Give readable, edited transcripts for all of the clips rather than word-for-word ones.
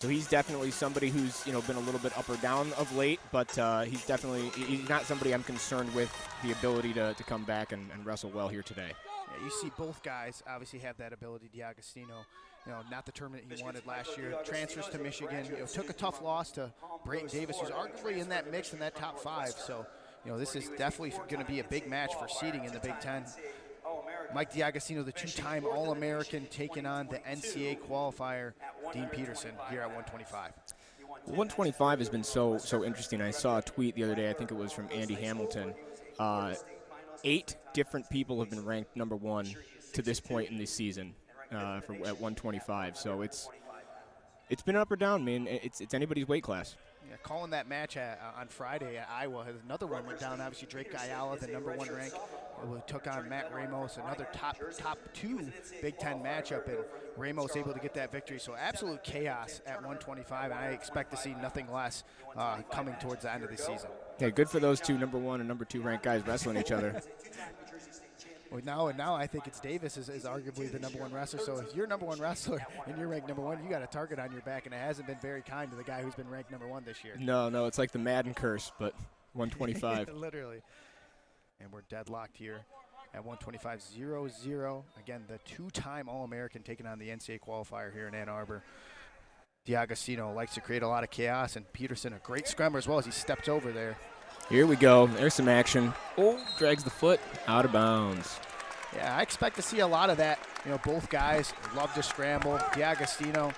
So he's definitely somebody who's, been a little bit up or down of late, but he's not somebody I'm concerned with the ability to come back and wrestle well here today. Yeah, you see both guys obviously have that ability. DeAugustino, not the tournament he wanted last year. Transfers to Michigan, took a tough loss to Brayton Davis, who's arguably in that mix in that top 5. So, this is definitely going to be a big match for seeding in the Big Ten. Mike DeAugustino, the 2-time All-American, taking on the NCAA qualifier, Dean Peterson, here at 125. 125 has been so interesting. I saw a tweet the other day, I think it was from Andy Hamilton. 8 different people have been ranked number 1 to this point in this season at 125. So it's been up or down, man. It's anybody's weight class. Yeah, calling that match on Friday at Iowa, another one went down. Obviously, Drake Ayala, the number 1 rank, took on Matt Ramos, another top 2 Big Ten matchup, and Ramos able to get that victory. So absolute chaos at 125, and I expect to see nothing less coming towards the end of the season. Yeah, good for those 2 number 1 and number 2 ranked guys wrestling each other. Well, now I think it's Davis is arguably the number 1 wrestler. So if you're number 1 wrestler and you're ranked number 1, you got a target on your back, and it hasn't been very kind to the guy who's been ranked number 1 this year. No, it's like the Madden curse, but 125. Literally. And we're deadlocked here at 125, 0-0. Again, the 2-time All-American taking on the NCAA qualifier here in Ann Arbor. DeAugustino likes to create a lot of chaos, and Peterson, a great scrummer as well as he steps over there. Here we go. There's some action. Oh, drags the foot out of bounds. Yeah, I expect to see a lot of that. Both guys love to scramble. DeAugustino,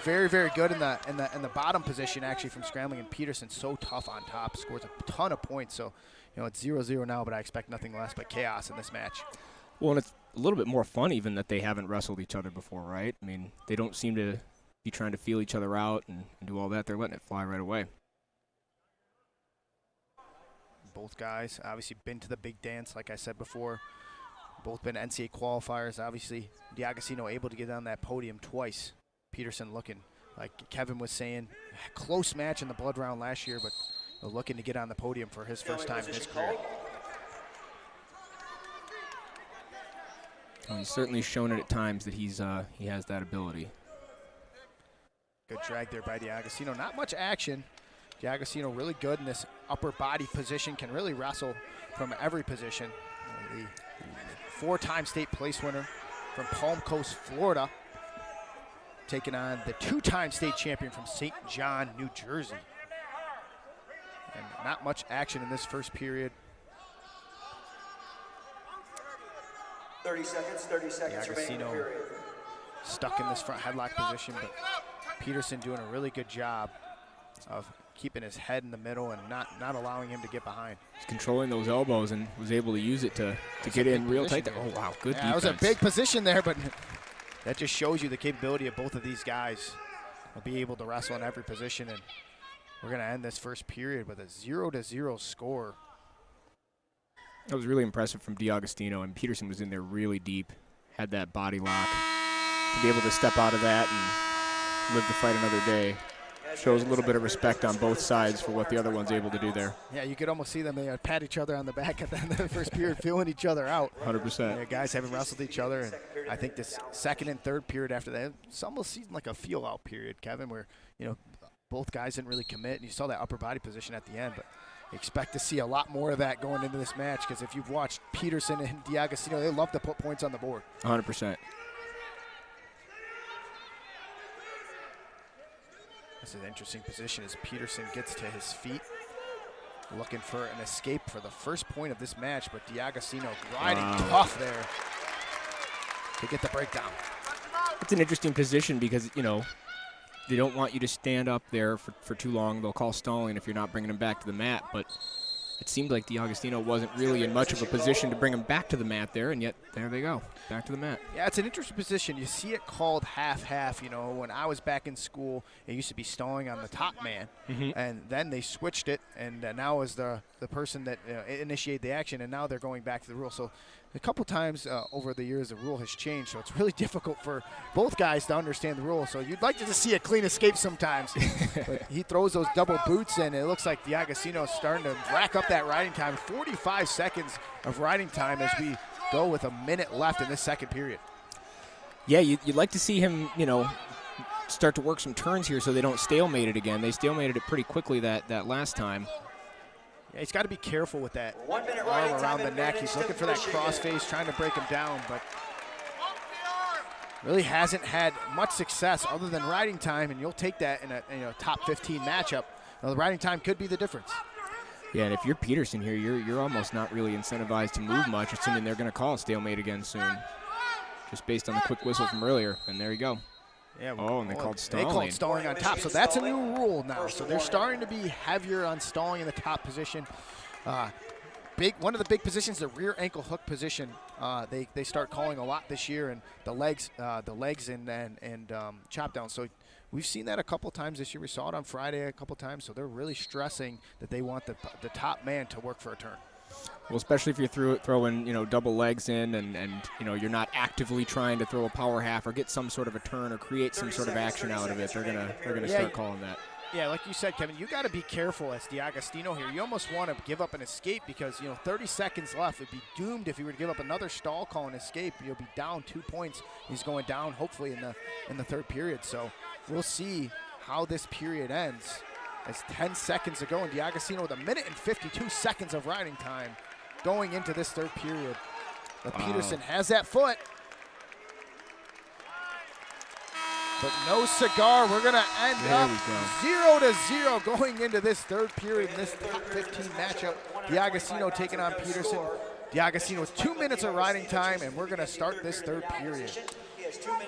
very, very good in the bottom position actually from scrambling, and Peterson so tough on top, scores a ton of points. So, it's 0-0 now, but I expect nothing less but chaos in this match. Well, and it's a little bit more fun even that they haven't wrestled each other before, right? I mean, they don't seem to be trying to feel each other out and do all that. They're letting it fly right away. Both guys obviously been to the big dance, like I said before. Both been NCAA qualifiers. Obviously, DeAugustino able to get on that podium twice. Peterson looking, like Kevin was saying, close match in the blood round last year, but looking to get on the podium for his first time in his career. Well, he's certainly shown it at times that he has that ability. Good drag there by DeAugustino. Not much action. DeAugustino really good in this upper body position, can really wrestle from every position. The 4-time state place winner from Palm Coast, Florida, taking on the 2-time state champion from St. John, New Jersey. And not much action in this first period. 30 seconds DeAugustino stuck in this front headlock position, but Peterson doing a really good job of keeping his head in the middle and not allowing him to get behind. He's controlling those elbows and was able to use it to get in real tight there. Oh, wow, good defense. That was a big position there, but that just shows you the capability of both of these guys. Will be able to wrestle in every position, and we're going to end this first period with a 0-0 score. That was really impressive from DeAugustino, and Peterson was in there really deep, had that body lock. To be able to step out of that and live to fight another day shows a little bit of respect on both sides for what the other one's able to do there. Yeah, you could almost see them. They pat each other on the back at the end of the first period, feeling each other out. 100%. Guys haven't wrestled each other, and I think this second and third period after that, it's almost seemed like a feel-out period, Kevin, where both guys didn't really commit, and you saw that upper body position at the end. But expect to see a lot more of that going into this match, because if you've watched Peterson and DeAugustino, they love to put points on the board. 100%. This is an interesting position as Peterson gets to his feet, looking for an escape for the first point of this match, but DeAugustino riding tough there to get the breakdown. It's an interesting position because, they don't want you to stand up there for too long. They'll call stalling if you're not bringing him back to the mat, but it seemed like DeAugustino wasn't really in much of a position to bring him back to the mat there, and yet there they go, back to the mat. Yeah, it's an interesting position. You see it called half-half. When I was back in school, it used to be stalling on the top man, and then they switched it, and now is the person that initiated the action, and now they're going back to the rule. So a couple times over the years, the rule has changed, so it's really difficult for both guys to understand the rule. So you'd like to just see a clean escape sometimes. But he throws those double boots, and it looks like DeAugustino is starting to rack up that riding time. 45 seconds of riding time as we go with a minute left in this second period. Yeah, you'd like to see him, start to work some turns here so they don't stalemate it again. They stalemated it pretty quickly that last time. Yeah, he's got to be careful with that 1 minute arm riding around time the neck. He's looking for that crossface, trying to break him down, but really hasn't had much success other than riding time, and you'll take that in a top 15 matchup. The riding time could be the difference. Yeah, and if you're Peterson here, you're almost not really incentivized to move much, assuming they're going to call a stalemate again soon, just based on the quick whistle from earlier. And there you go. Yeah. Oh, and they called stalling. They called stalling on top, so that's a new rule now. So they're starting to be heavier on stalling in the top position. One of the big positions, the rear ankle hook position, they start calling a lot this year, and the legs and chop down. So we've seen that a couple times this year. We saw it on Friday a couple times. So they're really stressing that they want the top man to work for a turn. Well, especially if you're throwing double legs in, and you're not actively trying to throw a power half or get some sort of a turn or create some sort of action out of it. They're gonna start calling that. Yeah, like you said, Kevin, you got to be careful as DeAugustino here. You almost want to give up an escape because 30 seconds left. It'd be doomed if he were to give up another stall call and escape. You'll be down 2 points. He's going down hopefully in the third period. So we'll see how this period ends. As 10 seconds to go, and DeAugustino with 1 minute and 52 seconds of riding time going into this third period. But Peterson has that foot. But no cigar. We're going to end up 0-0 going into this third period in this top 15 matchup. DeAugustino taking on Peterson. DeAugustino with 2 minutes of riding time, and we're going to start this third period.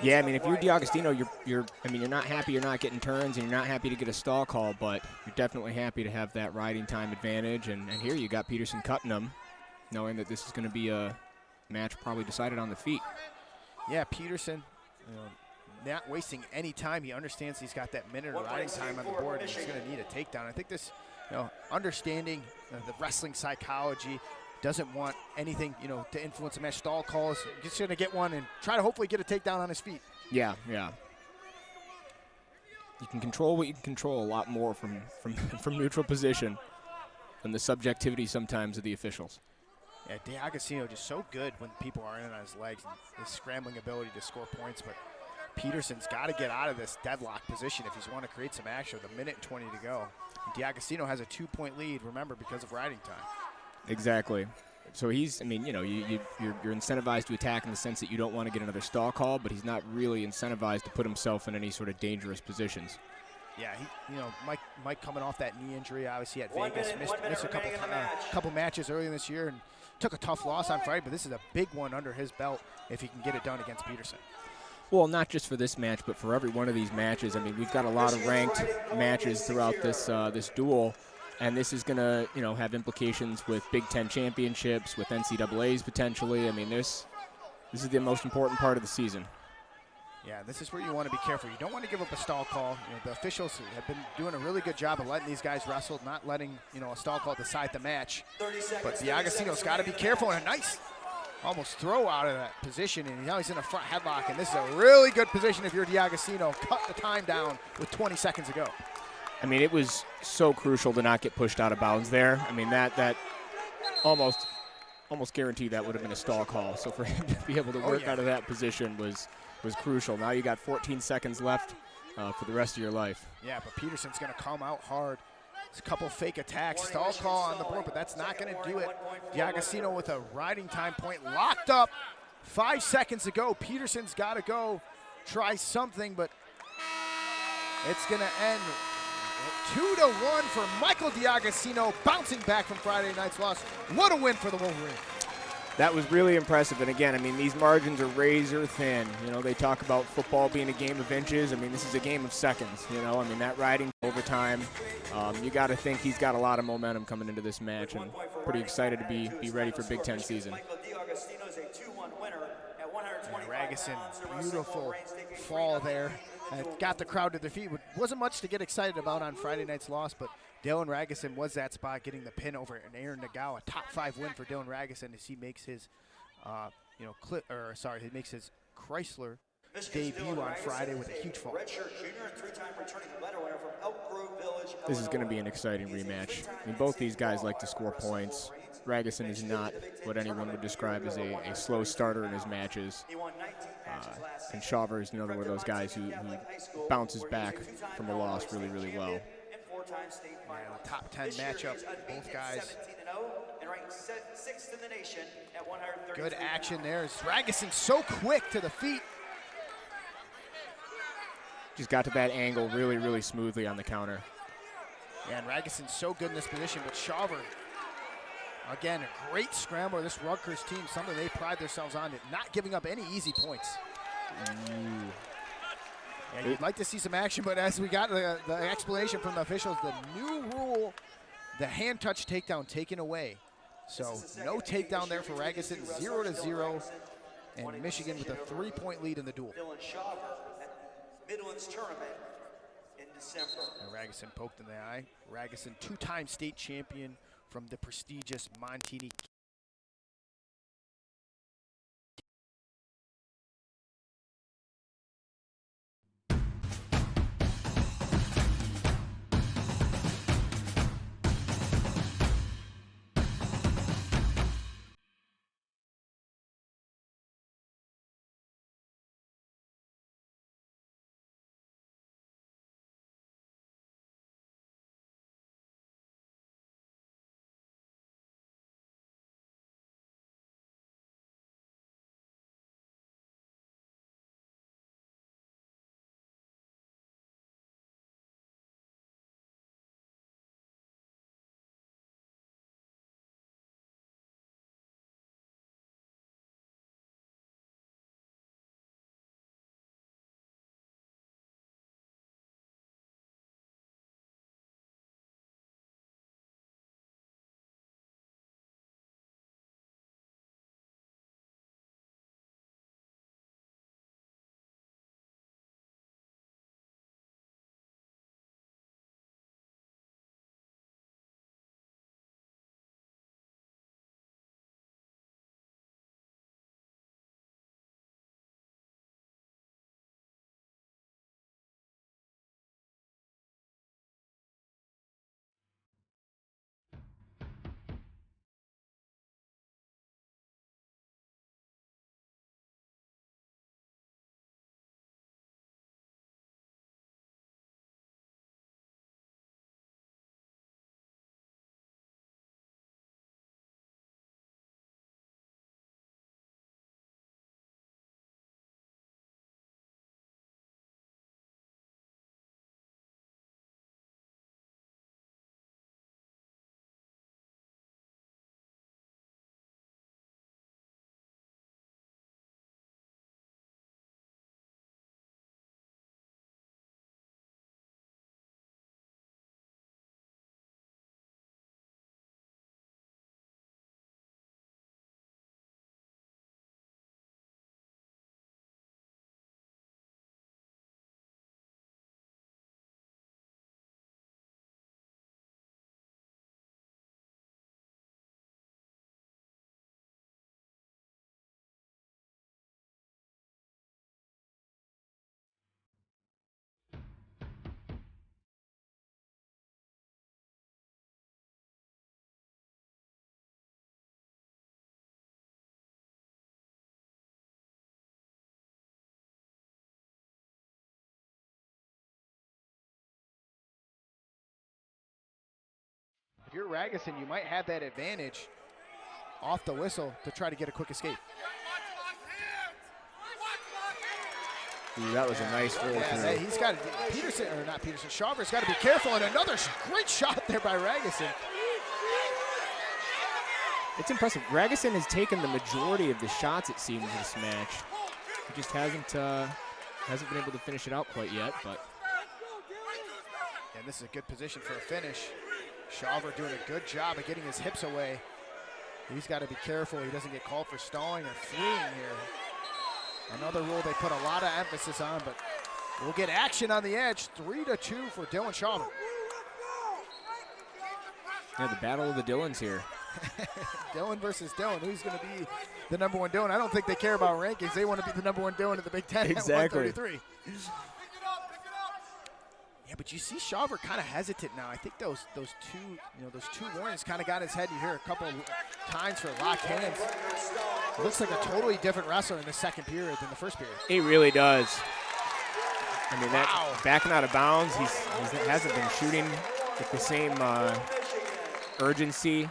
Yeah, I mean, if you're DeAugustino, you're not happy you're not getting turns, and you're not happy to get a stall call, but you're definitely happy to have that riding time advantage. And here you got Peterson cutting them, knowing that this is going to be a match probably decided on the feet. Yeah, Peterson, not wasting any time. He understands he's got that minute of riding time on the board, and he's going to need a takedown. I think this, understanding the wrestling psychology, doesn't want anything, to influence the match. Stall calls, just going to get one and try to hopefully get a takedown on his feet. Yeah. You can control what you can control a lot more from neutral position than the subjectivity sometimes of the officials. Yeah, DeAugustino just so good when people are in on his legs and his scrambling ability to score points, but Peterson's got to get out of this deadlock position if he's want to create some action with 1 minute and 20 to go. And DeAugustino has a 2-point lead, remember, because of riding time. Exactly. So you're incentivized to attack in the sense that you don't want to get another stall call, but he's not really incentivized to put himself in any sort of dangerous positions. Yeah, Mike coming off that knee injury, obviously at Vegas, missed a couple matches earlier this year and took a tough loss on Friday, but this is a big one under his belt if he can get it done against Peterson. Well, not just for this match, but for every one of these matches. I mean, we've got a lot of ranked matches throughout this duel. And this is going to, have implications with Big Ten championships, with NCAAs potentially. I mean, this is the most important part of the season. Yeah, this is where you want to be careful. You don't want to give up a stall call. The officials have been doing a really good job of letting these guys wrestle, not letting, a stall call decide the match. But DeAugustino's got to be careful, and a nice almost throw out of that position, and now he's in a front headlock, and this is a really good position if you're DeAugustino. Cut the time down with 20 seconds to go. I mean, it was so crucial to not get pushed out of bounds there. I mean, that almost guaranteed that would have been a stall call. So for him to be able to work out of that position was crucial. Now you got 14 seconds left for the rest of your life. Yeah, but Peterson's going to come out hard. It's a couple fake attacks, stall call on the board, but that's not going to do it. DeAugustino with a riding time point locked up. 5 seconds to go. Peterson's got to go try something, but it's going to end 2-1 for Michael DeAugustino, bouncing back from Friday night's loss. What a win for the Wolverines. That was really impressive. And again, I mean, these margins are razor thin. They talk about football being a game of inches. I mean, this is a game of seconds. I mean, that riding overtime, you got to think he's got a lot of momentum coming into this match, and pretty excited to be ready for Big Ten season. Ragusin, beautiful fall there. Got the crowd to their feet. Wasn't much to get excited about on Friday night's loss, but Dylan Ragusin was that spot, getting the pin over Aaron Nagao. A top 5 win for Dylan Ragusin as he makes his, he makes his Chrysler debut on Friday with a huge fall. This is going to be an exciting rematch. I mean, both these guys like to score points. Ragusin is not what anyone would describe as a slow starter in his matches. And Shawver is another one of those guys who bounces back from a loss really, really well. Yeah, the top 10 matchup, both guys. Good action there. Ragusin so quick to the feet. Just got to that angle really, really smoothly on the counter. Yeah, and Ragusin's so good in this position, but Shawver, again, a great scrambler. This Rutgers team, something they pride themselves on, not giving up any easy points. Yeah, you'd like to see some action, but as we got the explanation from the officials, the new rule, the hand touch takedown taken away. So no takedown there for Ragusin, 0-0, and Michigan with a 3-point lead in the duel. Midland's tournament in December. And Ragusin poked in the eye. Ragusin, two-time state champion from the prestigious Montini. If you're Ragusin, you might have that advantage off the whistle to try to get a quick escape. Ooh, that was a nice roll. Yeah, he's got Peterson, or not Peterson, Shawver's got to be careful, and another great shot there by Ragusin. It's impressive. Ragusin has taken the majority of the shots, it seems, in this match. He just hasn't been able to finish it out quite yet, but. And this is a good position for a finish. Shawver doing a good job of getting his hips away. He's got to be careful he doesn't get called for stalling or fleeing here. Another rule they put a lot of emphasis on, but we'll get action on the edge. 3-2 for Dylan Shawver. Yeah, the battle of the Dylans here. Dylan versus Dylan. Who's going to be the number one Dylan? I don't think they care about rankings. They want to be the number one Dylan in the Big Ten exactly. at 133. Yeah, but you see Shawver kind of hesitant now. I think those two warnings kind of got his head. You hear a couple of times for locked hands. Looks like a totally different wrestler in the second period than the first period. He really does. I mean, that backing out of bounds, he hasn't been shooting with the same urgency.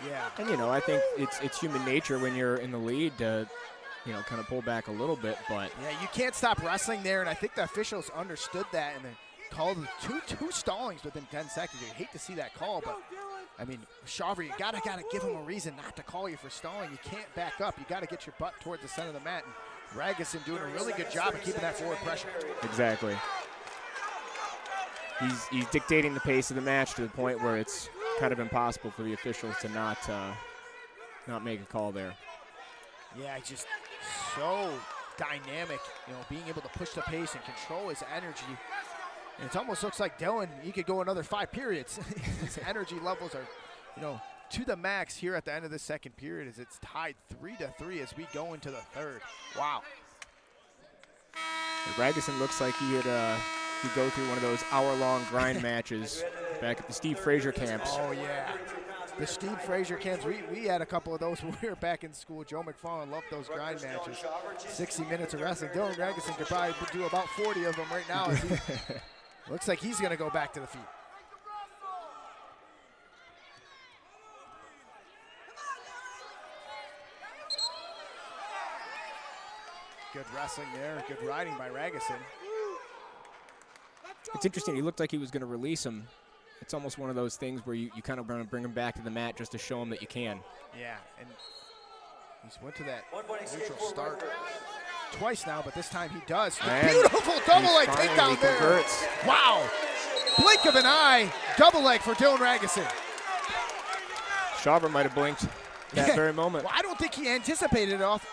Yeah. And, you know, I think it's human nature when you're in the lead to, you know, kind of pull back a little bit. But yeah, you can't stop wrestling there, and I think the officials understood that and then called two stallings within 10 seconds. You hate to see that call, but, I mean, Shawver, you gotta give him a reason not to call you for stalling. You can't back up. You got to get your butt towards the center of the mat. And Ragusin doing a really good job of keeping that forward pressure. Exactly. He's dictating the pace of the match to the point where it's kind of impossible for the officials to not make a call there. Yeah, he's just so dynamic, you know, being able to push the pace and control his energy. And it almost looks like Dylan, he could go another 5 periods. His energy levels are, you know, to the max here at the end of the second period as it's tied 3-3 as we go into the third. Wow. Ragusin looks like he'd go through one of those hour-long grind matches back at the Steve Frazier camps. Oh, yeah. The Steve Frazier camps, we had a couple of those when we were back in school. Joe McFarland loved those grind matches. 60 minutes of wrestling. Dylan Ragusin could probably do about 40 of them right now. As he looks like he's going to go back to the feet. Good wrestling there, good riding by Ragusin. It's interesting, he looked like he was going to release him. It's almost one of those things where you kind of want to bring him back to the mat just to show him that you can. Yeah, and he's went to that neutral start twice now, but this time he does. Beautiful double leg takedown there. Converts. Wow, blink of an eye, double leg for Dylan Ragusin. Shawver might have blinked that very moment. Well, I don't think he anticipated it off,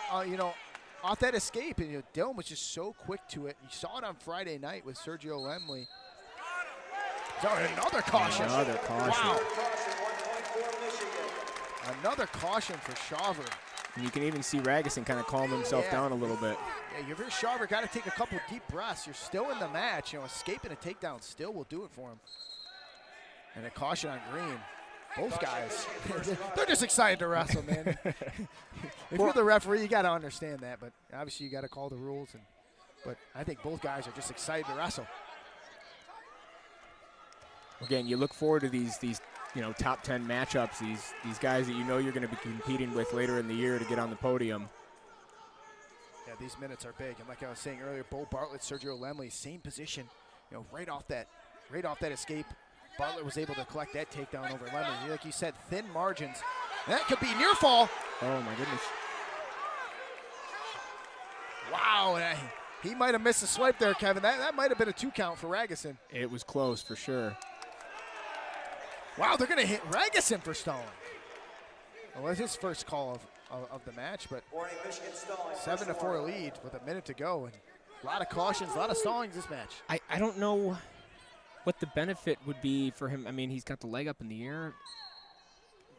off that escape. And Dylan was just so quick to it. You saw it on Friday night with Sergio Lemley. So another caution. Another caution. Wow. Another caution for Shawver. And you can even see Ragusin kind of calm himself down a little bit. Yeah, you're very Shawver. Got to take a couple deep breaths. You're still in the match. Escaping a takedown still will do it for him. And a caution on Green. Both guys, they're just excited to wrestle, man. If you're the referee, you got to understand that. But obviously, you got to call the rules. But I think both guys are just excited to wrestle. Again, you look forward to these top 10 matchups. These guys that you know you're going to be competing with later in the year to get on the podium. Yeah, these minutes are big. And like I was saying earlier, Bo Bartlett, Sergio Lemley, same position. Right off that escape. Bartlett was able to collect that takedown over Lemley. Like you said, thin margins. And that could be near fall. Oh, my goodness. Wow. He might have missed a swipe there, Kevin. That might have been a 2 count for Ragusin. It was close for sure. Wow, they're going to hit Ragusin for stalling. Well, that's his first call of the match, but 7-4 lead with a minute to go. And a lot of cautions, a lot of stallings this match. I don't know what the benefit would be for him. I mean, he's got the leg up in the air.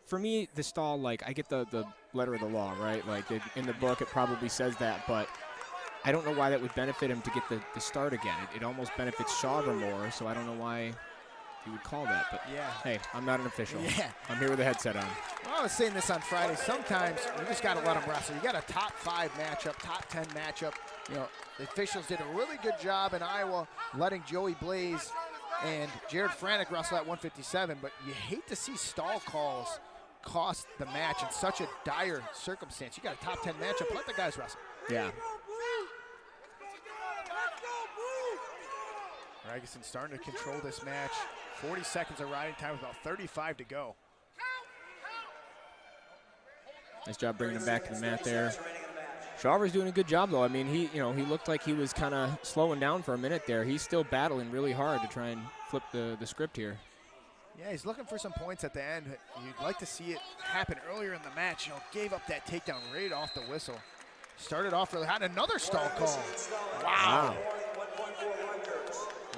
For me, the stall, like, I get the letter of the law, right? Like, in the book, it probably says that, but I don't know why that would benefit him to get the start again. It almost benefits Shawver more, so I don't know why he would call that. But, hey, I'm not an official. Yeah. I'm here with a headset on. Well, I was saying this on Friday. Sometimes you just got to let them wrestle. You got a top 5 matchup, top 10 matchup. The officials did a really good job in Iowa letting Joey Blaze and Jared Franek wrestle at 157, but you hate to see stall calls cost the match in such a dire circumstance. You got a top 10 matchup, let the guys wrestle. Yeah. Ragusin starting to control this match. 40 seconds of riding time with about 35 to go. Nice job bringing him back to the mat there. Shawver's doing a good job, though. I mean, he looked like he was kind of slowing down for a minute there. He's still battling really hard to try and flip the script here. Yeah, he's looking for some points at the end. You'd like to see it happen earlier in the match. Gave up that takedown right off the whistle. Started off really hot. Another stall call. Wow.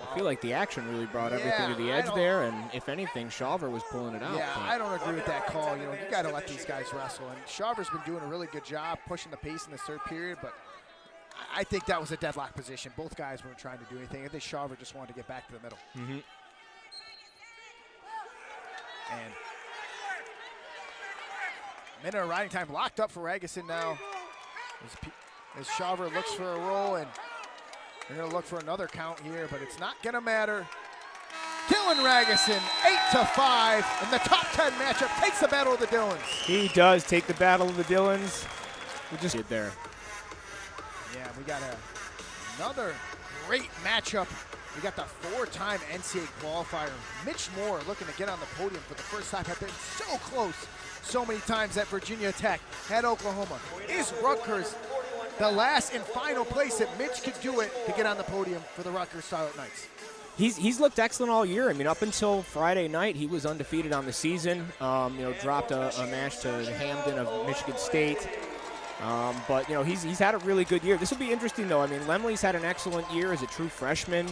I feel like the action really brought everything to the edge there, and if anything, Shawver was pulling it out. Yeah, I don't agree with that call. You got to let these guys wrestle, and Shawver's been doing a really good job pushing the pace in the third period, but I think that was a deadlock position. Both guys weren't trying to do anything. I think Shawver just wanted to get back to the middle. Mm-hmm. And minute of riding time locked up for Ragusin now. As Shawver looks for a roll, and they're going to look for another count here, but it's not going to matter. Dylan Ragusin, 8-5, and the top 10 matchup takes the battle of the Dylans. He does take the battle of the Dylans. We just did there. Yeah, we got another great matchup. We got the 4-time NCAA qualifier. Mitch Moore looking to get on the podium for the first time. Have been so close so many times at Virginia Tech, at Oklahoma. Is Rutgers the last and final place that Mitch could do it to get on the podium for the Rutgers Scarlet Knights? He's looked excellent all year. I mean, up until Friday night, he was undefeated on the season. Dropped a match to Hamden of Michigan State. But he's had a really good year. This will be interesting, though. I mean, Lemley's had an excellent year as a true freshman,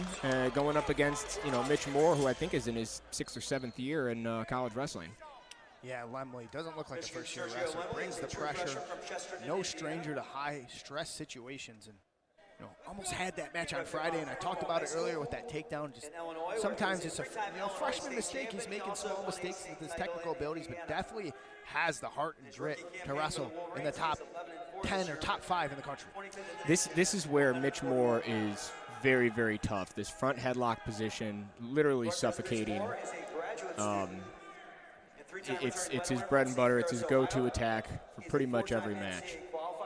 going up against Mitch Moore, who I think is in his 6th or 7th year in college wrestling. Yeah, Lemley doesn't look like a first-year wrestler. Brings the pressure. No stranger to high-stress situations, and almost had that match on Friday. And I talked about it earlier with that takedown. Just sometimes it's a freshman mistake. He's making small mistakes with his technical abilities, but definitely has the heart and grit to wrestle in the top 10 or top 5 in the country. This is where Mitch Moore is very, very tough. This front headlock position, literally suffocating. It's his bread and butter. It's his go-to attack for pretty much every match.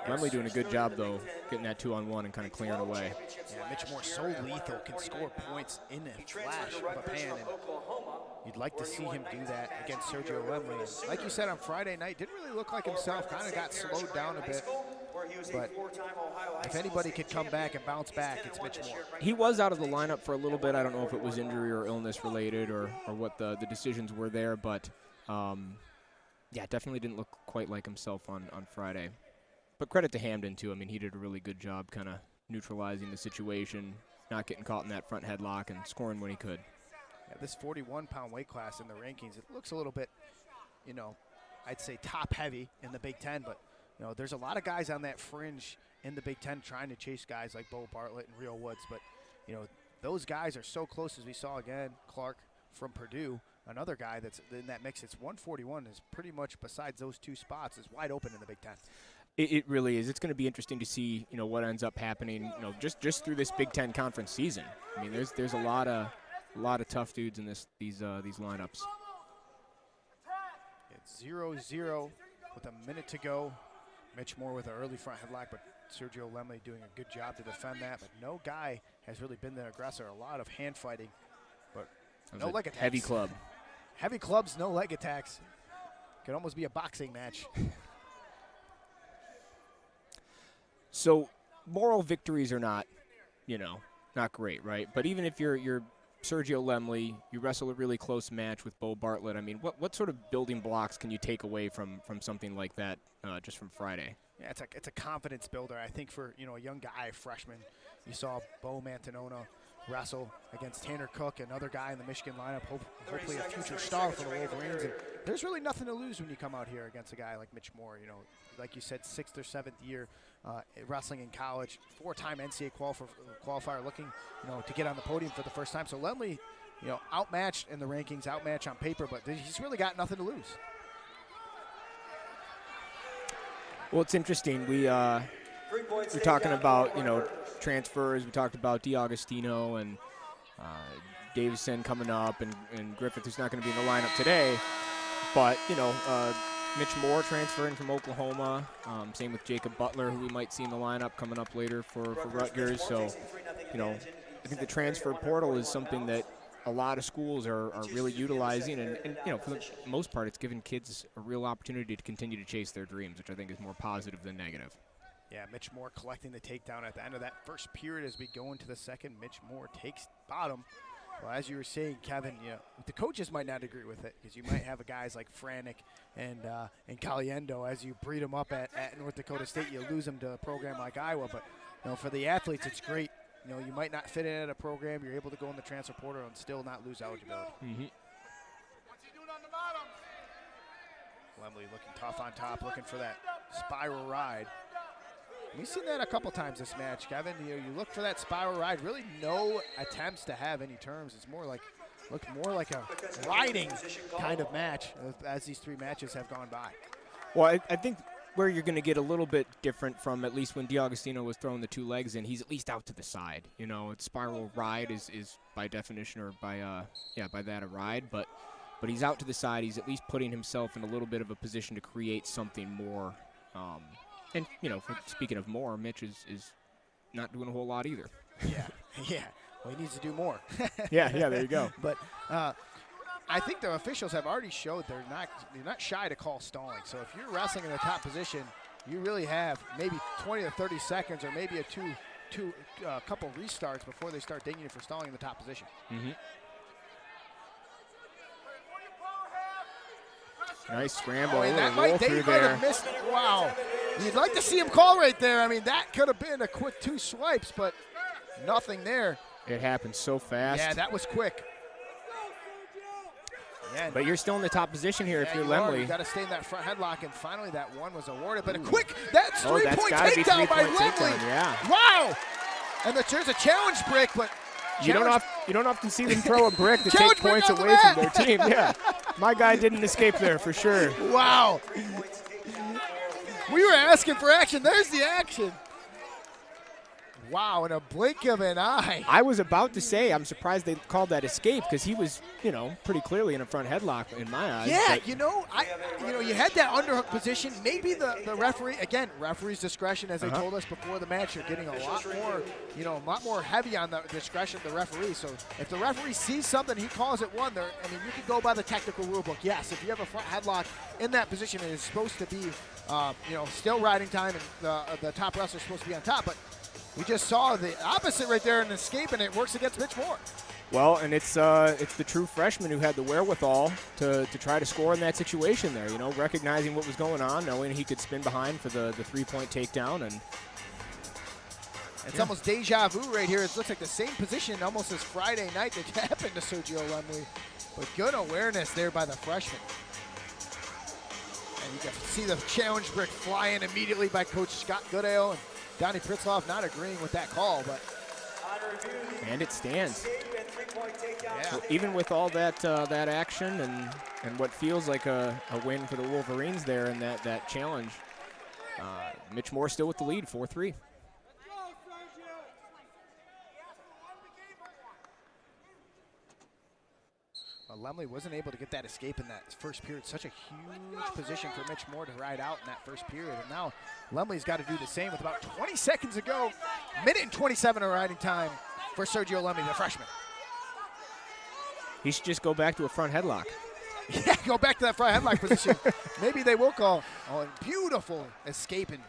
Lemley doing a good job, though, getting that 2-on-1 and kind of clearing away. Yeah, Mitch Moore so lethal, can score points in a flash of a pan, and you'd like to see him do that against Sergio Lemley. And like you said on Friday night, didn't really look like himself, kind of got slowed down a bit. But if anybody could come back and bounce back, it's Mitch Moore. He was out of the lineup for a little bit. I don't know if it was injury or illness related or what the decisions were there, but definitely didn't look quite like himself on Friday. But credit to Hamden, too. I mean, he did a really good job kind of neutralizing the situation, not getting caught in that front headlock and scoring when he could. Yeah, this 41-pound weight class in the rankings, it looks a little bit, I'd say top-heavy in the Big Ten, but, there's a lot of guys on that fringe in the Big Ten trying to chase guys like Bo Bartlett and Rio Woods, but, those guys are so close, as we saw again. Clark from Purdue, another guy that's in that mix. It's 141 is pretty much, besides those 2 spots, is wide open in the Big Ten. It really is. It's going to be interesting to see, what ends up happening, just through this Big Ten conference season. I mean, there's a lot of tough dudes in these lineups. It's 0-0 with a minute to go. Mitch Moore with an early front headlock, but Sergio Lemley doing a good job to defend that. But no guy has really been the aggressor. A lot of hand fighting, but no leg attacks. Heavy club. Heavy clubs, no leg attacks. Could almost be a boxing match. So moral victories are not, not great, right? But even if you're Sergio Lemley, you wrestle a really close match with Bo Bartlett. I mean, what sort of building blocks can you take away from something like that just from Friday? Yeah, it's a confidence builder. I think for a young guy, freshman, you saw Bo Mantanona wrestle against Tanner Cook, another guy in the Michigan lineup, hopefully a future star for the Wolverines. And there's really nothing to lose when you come out here against a guy like Mitch Moore. Like you said, 6th or 7th year wrestling in college, 4-time NCAA qualifier, looking to get on the podium for the first time. So Lemley, outmatched in the rankings, outmatched on paper, but he's really got nothing to lose. Well, it's interesting. We're talking about transfers. We talked about DeAugustino and Davison coming up, and Griffith, who's not going to be in the lineup today. But Mitch Moore transferring from Oklahoma. Same with Jacob Butler, who we might see in the lineup coming up later for Rutgers. So, I think the transfer portal is something that a lot of schools are really utilizing, and for the most part, it's given kids a real opportunity to continue to chase their dreams, which I think is more positive than negative. Yeah, Mitch Moore collecting the takedown at the end of that first period. As we go into the second, Mitch Moore takes bottom. Well, as you were saying, Kevin, the coaches might not agree with it, because you might have guys like Franek and Caliendo. As you breed them up at North Dakota State, you lose them to a program like Iowa. But for the athletes, it's great. You might not fit in at a program. You're able to go in the transfer portal and still not lose eligibility. Mm-hmm. Lemley looking tough on top, looking for that spiral ride. We've seen that a couple times this match, Kevin. You look for that spiral ride. Really, no attempts to have any terms. It's more like a riding kind of match as these 3 matches have gone by. Well, I think where you're going to get a little bit different from at least when DeAugustino was throwing the 2 legs in. He's at least out to the side. You know, it's spiral ride is by definition, or by that a ride, but he's out to the side. He's at least putting himself in a little bit of a position to create something more. And, you know, speaking of more, Mitch is not doing a whole lot either. Yeah. Well, he needs to do more. yeah, there you go. But I think the officials have already showed they're not shy to call stalling. So if you're wrestling in the top position, you really have maybe 20 to 30 seconds, or maybe a couple restarts before they start dinging you for stalling in the top position. Mm-hmm. Nice scramble. And that roll they through might there. have missed. Wow. You'd like to see him call right there. I mean, that could have been a quick 2 swipes, but nothing there. It happened so fast. Yeah, that was quick. Yeah, but you're still in the top position here if you're Lemley. You got to stay in that front headlock, and finally that one was awarded. But a quick, that's 3-point takedown by Lemley. Yeah. Wow. And there's a challenge break, but you don't often see them throw a brick to take points away from their team. Yeah. My guy didn't escape there for sure. Wow. We were asking for action. There's the action. Wow, in a blink of an eye. I was about to say, I'm surprised they called that escape, because he was, you know, pretty clearly in a front headlock in my eyes. Yeah, you had that underhook position. Maybe the referee, again, referee's discretion, as they told us before the match, you're getting a lot more heavy on the discretion of the referee. So if the referee sees something, he calls it one. I mean, you could go by the technical rule book. Yes, if you have a front headlock in that position, it is supposed to be, still riding time, and the top wrestler is supposed to be on top. But we just saw the opposite right there in escape, and it works against Mitch Moore. Well, and it's the true freshman who had the wherewithal to try to score in that situation there, you know, recognizing what was going on, knowing he could spin behind for the 3-point takedown. And it's almost deja vu right here. It looks like the same position almost as Friday night that happened to Sergio Lemley. But good awareness there by the freshman. And you can see the challenge brick fly in immediately by Coach Scott Goodale. And Donnie Pritzloff not agreeing with that call, but. And it stands. Yeah. So even with all that action and what feels like a win for the Wolverines there in that challenge, Mitch Moore still with the lead, 4-3. Lemley wasn't able to get that escape in that first period. Such a huge position for Mitch Moore to ride out in that first period. And now Lemley's got to do the same with about 20 seconds to go. Minute and 27 of riding time for Sergio Lemley, the freshman. He should just go back to a front headlock. Yeah, go back to that front headlock position. Maybe they will call. Oh, beautiful escape and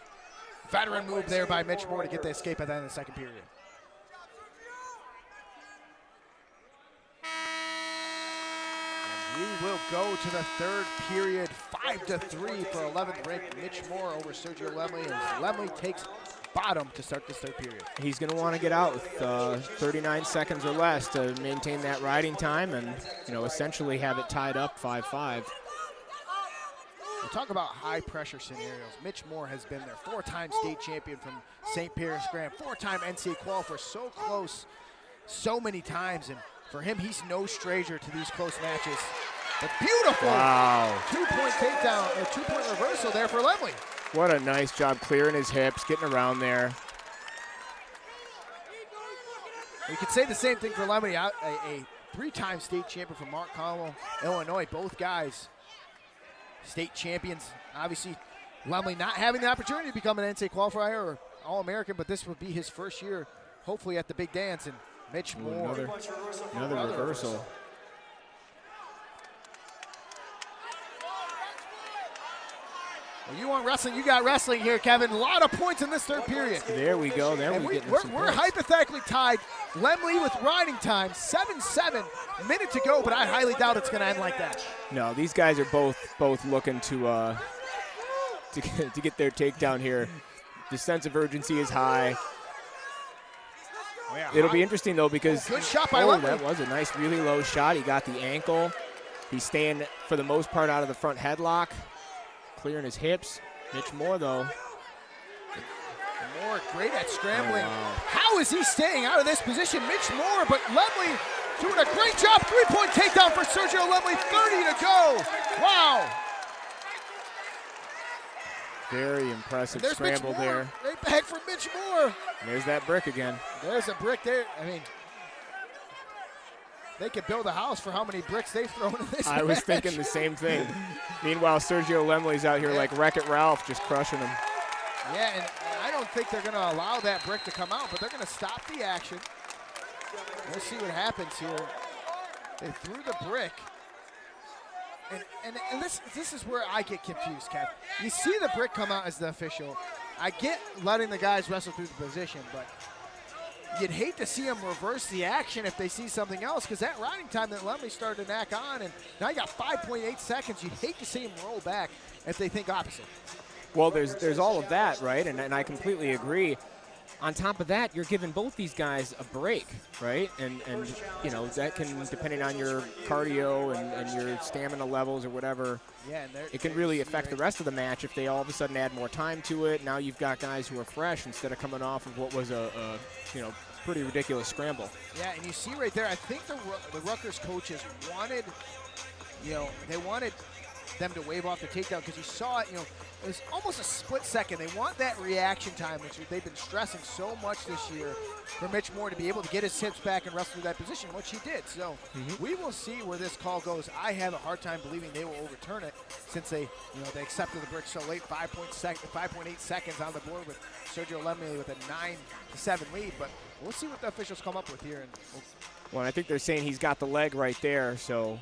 veteran move there by Mitch Moore to get the escape at the end of the second period. We will go to the third period, 5-3 for 11th ranked Mitch Moore over Sergio Lemley, and Lemley takes bottom to start this third period. He's going to want to get out with 39 seconds or less to maintain that riding time and, you know, essentially have it tied up 5-5. We'll talk about high-pressure scenarios. Mitch Moore has been there, 4-time state champion from St. Pierre's Grand, 4-time NCAA qualifier, so close so many times, and for him, he's no stranger to these close matches. But beautiful 2-point takedown, or 2-point reversal there for Lemley. What a nice job clearing his hips, getting around there. We could say the same thing for Lemley, a 3-time state champion from Mount Carmel, Illinois. Both guys state champions. Obviously, Lemley not having the opportunity to become an NCAA qualifier or All-American, but this would be his first year, hopefully at the big dance. And Mitch Moore. Another reversal. Well, you want wrestling, you got wrestling here, Kevin. A lot of points in this third period. There we go. We're hypothetically tied. Lemley with riding time, 7-7, minute to go, but I highly doubt it's going to end like that. No, these guys are both looking to get their takedown here. The sense of urgency is high. Oh, yeah. It'll be interesting, though, because good shot by Lemley. That was a nice, really low shot. He got the ankle. He's staying, for the most part, out of the front headlock, clearing his hips. Mitch Moore, though. Moore great at scrambling. Oh, wow. How is he staying out of this position? Mitch Moore, but Lemley doing a great job. 3-point takedown for Sergio Lemley, 30 to go. Wow. Very impressive There's scramble Mitch Moore, there. right back from Mitch Moore. And there's that brick again. There's a brick there. I mean, they could build a house for how many bricks they've thrown in this I was match. thinking the same thing. Meanwhile, Sergio Lemley's out here like Wreck-It Ralph, just crushing him. Yeah, and I don't think they're going to allow that brick to come out, but they're going to stop the action. Let's see what happens here. They threw the brick. And this is where I get confused, Kev. You see the brick come out as the official. I get letting the guys wrestle through the position, but you'd hate to see them reverse the action if they see something else, because that riding time that Lemley started to knack on, and now you got 5.8 seconds. You'd hate to see them roll back if they think opposite. Well, there's all of that, right? And I completely agree. On top of that, you're giving both these guys a break, right? And you know, that can, depending on your cardio and your stamina levels or whatever, it can really affect the rest of the match if they all of a sudden add more time to it. Now you've got guys who are fresh instead of coming off of what was a you know, pretty ridiculous scramble. Yeah, and you see right there, I think the Rutgers coaches wanted, you know, they wanted them to wave off the takedown, because you saw it, you know, it was almost a split second. They want that reaction time, which they've been stressing so much this year, for Mitch Moore to be able to get his hips back and wrestle through that position, which he did. So we will see where this call goes. I have a hard time believing they will overturn it, since they they accepted the brick so late. 5.8 seconds on the board with Sergio Lemley with a 9-7 lead. But we'll see what the officials come up with here. And Well, I think they're saying he's got the leg right there, so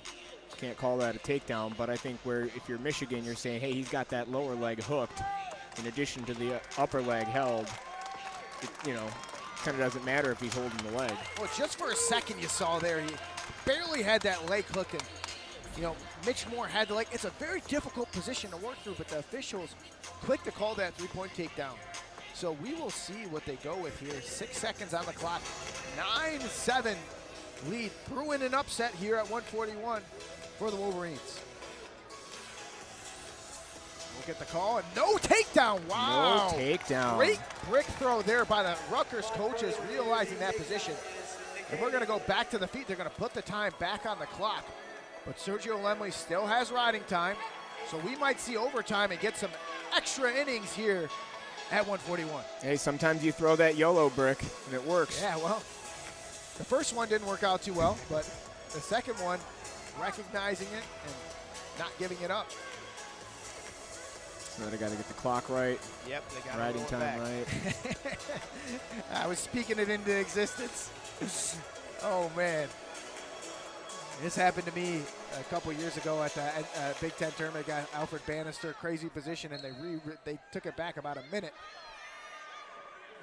can't call that a takedown. But I think if you're Michigan, you're saying, hey, he's got that lower leg hooked in addition to the upper leg held. It, you know, kind of doesn't matter if he's holding the leg. Well, just for a second you saw there, he barely had that leg hooked, and you know, Mitch Moore had the leg. It's a very difficult position to work through, but the officials quick to call that three-point takedown. So we will see what they go with here. 6 seconds on the clock. 9-7 lead. Threw in an upset here at 141 for the Wolverines. We'll get the call, and no takedown. Wow. No takedown. Great brick throw there by the Rutgers coaches, realizing that position. And we're going to go back to the feet. They're going to put the time back on the clock. But Sergio Lemley still has riding time, so we might see overtime and get some extra innings here at 141. Hey, sometimes you throw that YOLO brick, and it works. Yeah, well, the first one didn't work out too well, but the second one, recognizing it and not giving it up. So they got to get the clock right. Yep, they got riding time right. I was speaking it into existence. Oh, man. This happened to me a couple years ago at the Big Ten tournament. Got Alfred Bannister, crazy position, and they took it back about a minute.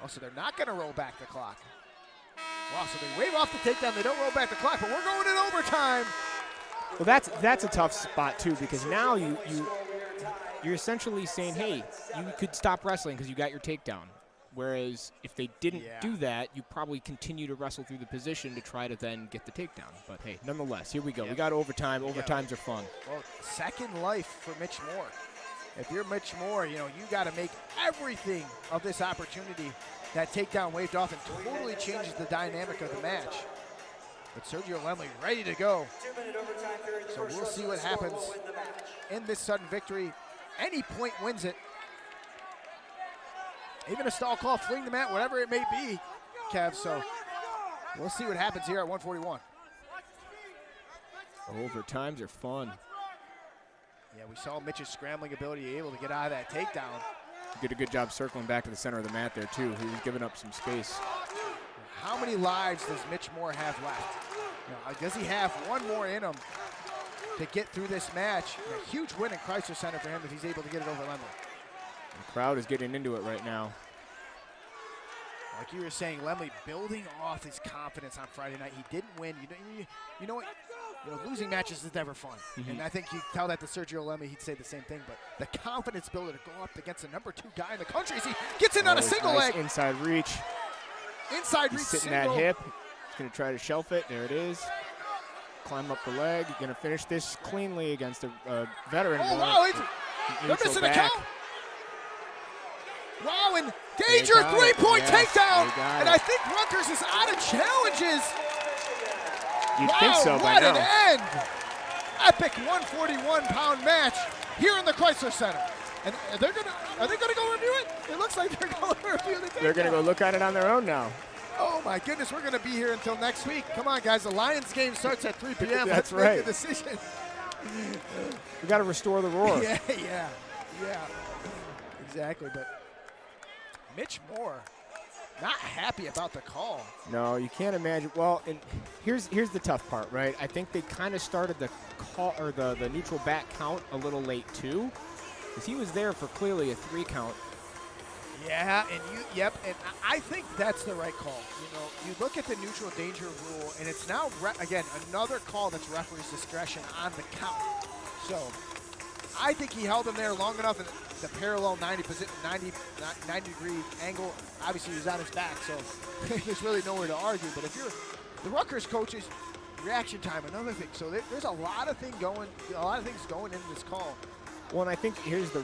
Oh, so they're not going to roll back the clock. Wow, so they wave off the takedown. They don't roll back the clock, but we're going in overtime. Well, that's a tough spot too, because now you're essentially saying, hey, you could stop wrestling because you got your takedown. Whereas if they didn't do that, you probably continue to wrestle through the position to try to then get the takedown. But hey, nonetheless, here we go. We got overtime. Overtimes are fun. Well, second life for Mitch Moore. If you're Mitch Moore, you know, you got to make everything of this opportunity. That takedown waved off and totally changes the dynamic of the match. But Sergio Lemley ready to go. So we'll see what happens in this sudden victory. Any point wins it. Even a stall call, fling the mat, whatever it may be, Kev. So we'll see what happens here at 141. Overtimes are fun. Yeah, we saw Mitch's scrambling ability, able to get out of that takedown. Did a good job circling back to the center of the mat there, too. He was giving up some space. How many lives does Mitch Moore have left? You know, does he have one more in him to get through this match? A huge win in Chrysler Center for him if he's able to get it over Lemley. The crowd is getting into it right now. Like you were saying, Lemley building off his confidence on Friday night. He didn't win. You know what? You know, losing matches is never fun. And I think you tell that to Sergio Lemley, he'd say the same thing. But the confidence builder to go up against the #2 guy in the country as he gets in on a single leg. Inside reach. Inside reach sitting single. that hip. He's going to try to shelf it. There it is. Climb up the leg. He's going to finish this cleanly against a veteran. Oh, wow. They're missing a count. Wow, and danger, three-point takedown. And I think Rutgers is out of challenges. You'd think so by now. What an end. Epic 141-pound match here in the Chrysler Center. And are they gonna go review it? It looks like they're going to review the takedown. They're going to go look at it on their own now. Oh my goodness, we're going to be here until next week. Come on, guys. The Lions game starts at 3 p.m. That's Let's right. make a decision. We got to restore the roar. Yeah. Exactly. But Mitch Moore, not happy about the call. No, you can't imagine. Well, and here's the tough part, right? I think they kind of started the call or the neutral back count a little late too, because he was there for clearly a 3 count. Yeah, and I think that's the right call. You know, you look at the neutral danger rule, and it's now again another call that's referee's discretion on the count. So I think he held him there long enough in the parallel 90 degree angle. Obviously, he's on his back, so there's really nowhere to argue. But if you're the Rutgers coaches, reaction time, another thing. So there's a lot of things going into this call. Well, and I think here's the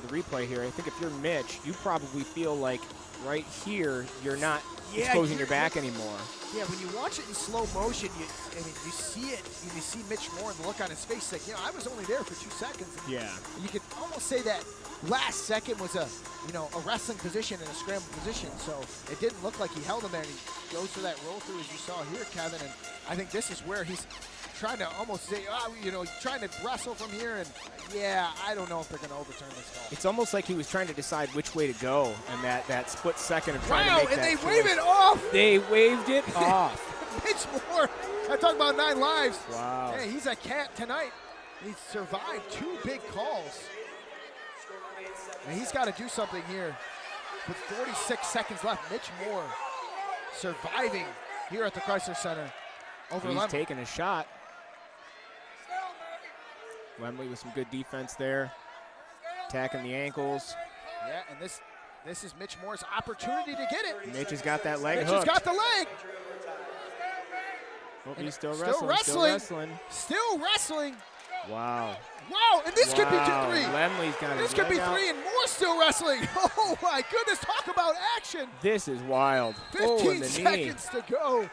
replay here. I think if you're Mitch, you probably feel like right here you're not exposing your back anymore. Yeah, when you watch it in slow motion, you see it, and you see Mitch Moore and the look on his face, like, I was only there for 2 seconds. Yeah. You could almost say that last second was a wrestling position and a scramble position, so it didn't look like he held him there, and he goes for that roll through as you saw here, Kevin, and I think this is where he's trying to almost say, trying to wrestle from here, and I don't know if they're going to overturn this call. It's almost like he was trying to decide which way to go, and that split second of trying to make that and they choice. wave it off. They waved it off. Mitch Moore, I talk about 9 lives. Wow. Hey, he's a cat tonight. He's survived 2 big calls. And he's got to do something here. With 46 seconds left, Mitch Moore surviving here at the Chrysler Center over He's Lemley. taking a shot. Lemley with some good defense there. Attacking the ankles. Yeah, and this is Mitch Moore's opportunity to get it. Mitch has got that leg Mitch hooked. has got the leg. Oh, he's still Still wrestling. Still wrestling. Wow. Wow, and this could be 2-3. Lemley's got This his could be leg out. 3 and more still wrestling. Oh my goodness, talk about action. This is wild. 15 the seconds to go.